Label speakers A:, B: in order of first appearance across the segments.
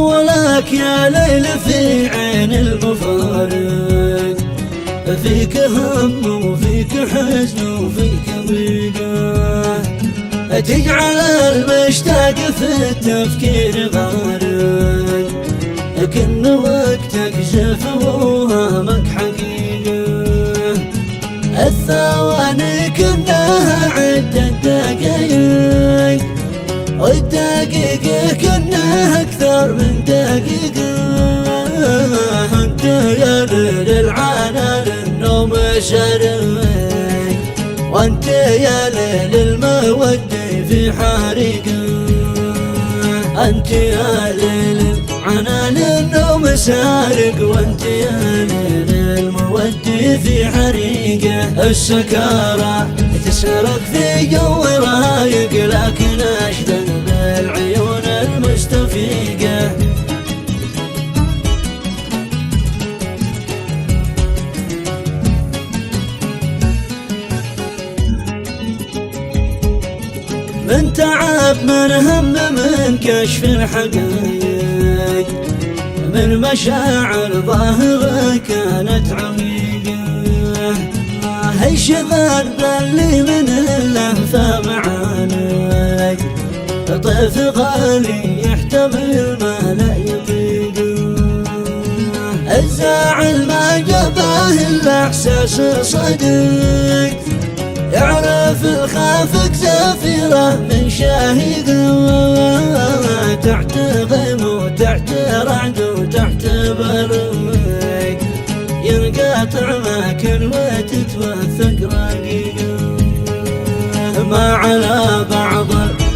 A: بطولك يا ليل في عين المفارق، فيك هم وفيك حزن وفيك ضيقة، تجعل المشتاق في التفكير غارق، لكن وقتك زف وهامك حقيقة، الثواني كلها عدة دقايق، والدقيقة كلها أكثر من دقيقة. أنت يا ليل العانى للنوم شرمك، وأنت يا ليل المودة في حريقة، أنت يا ليل العانى للنوم سارق، وأنت يا ليل المودة في حريقة. السكارى تسرق في جو رايق، لكن أشدن بالعيون المستفيقة. من تعب من هم من كشف الحقائق، من مشاعر ظاهرة كانت عميقة، هي شغال باللي من اللهفة معانك، طيف غالي يحتمل ما لا يطيق، الزاعل ما جباه إلا إحساس صدق، يعرف الخافق زفيرة من شاهقة، تحت غيم وتحت رعد وتحت برق، ينقاطع ماكل وتتوثق رقيقة، ما على بعض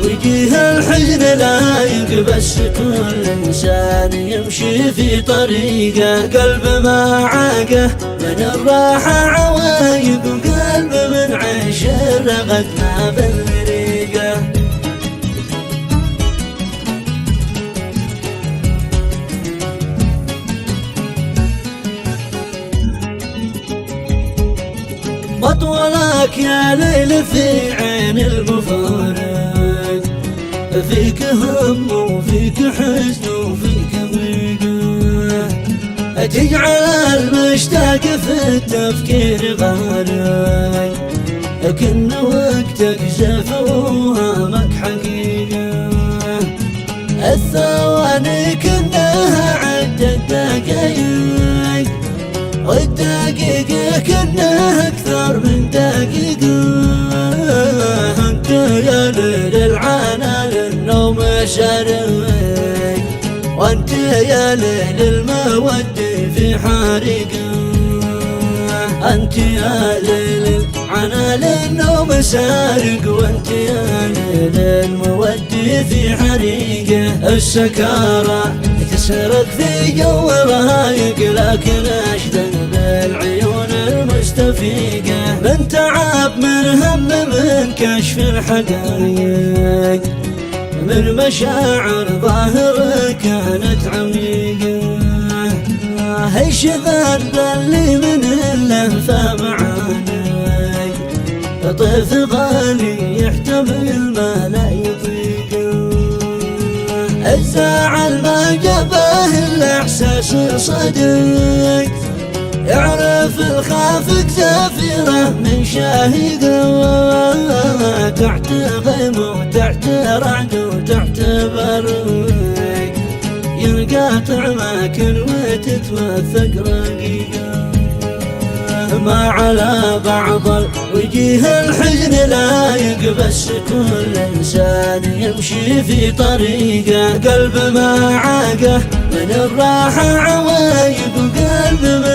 A: وجيه الحزن لايق، بس كل إنسان يمشي في طريقه، قلب ما عاقه من الراحة عوايق، وقلب من عيش الرغد ما بالريقه. بطولك يا ليل في عين المفارق، فيك هم وفيك حزن وفيك ضيقة، تجعل المشتاق في التفكير غارق، لكن وقتك زف وهامك حقيقة، الثواني كلها عدة دقايق، والدقيقة كلها أكثر من دقيقة. أنت يا ليل العانى للنوم شرمك، وأنت يا ليل المودة في حريقة، أنت يا ليل العانى للنوم سارق، وأنت يا ليل المودة في حريقة. السكارى تسرق في جو رايق، لكن أشدن بالعيون المستفيقة، من تعب من هم من كشف الحقائق، من مشاعر ظاهرة كانت عميقة، هي شغال باللي من اللهفة معانك، طيف غالي يحتمل ما لا يطيق، الزاعل ما جباه إلا إحساس صدق، يعرف الخافق زفيرة من شاهقة، تحت غيم وتحت رعد وتحت برق، ينقاطع ماكل وتتوثق رقيقة، ما على بعض وجيه الحزن لايق، بس كل إنسان يمشي في طريقه، قلب ما عاقه من الراحة عوايق، وقلب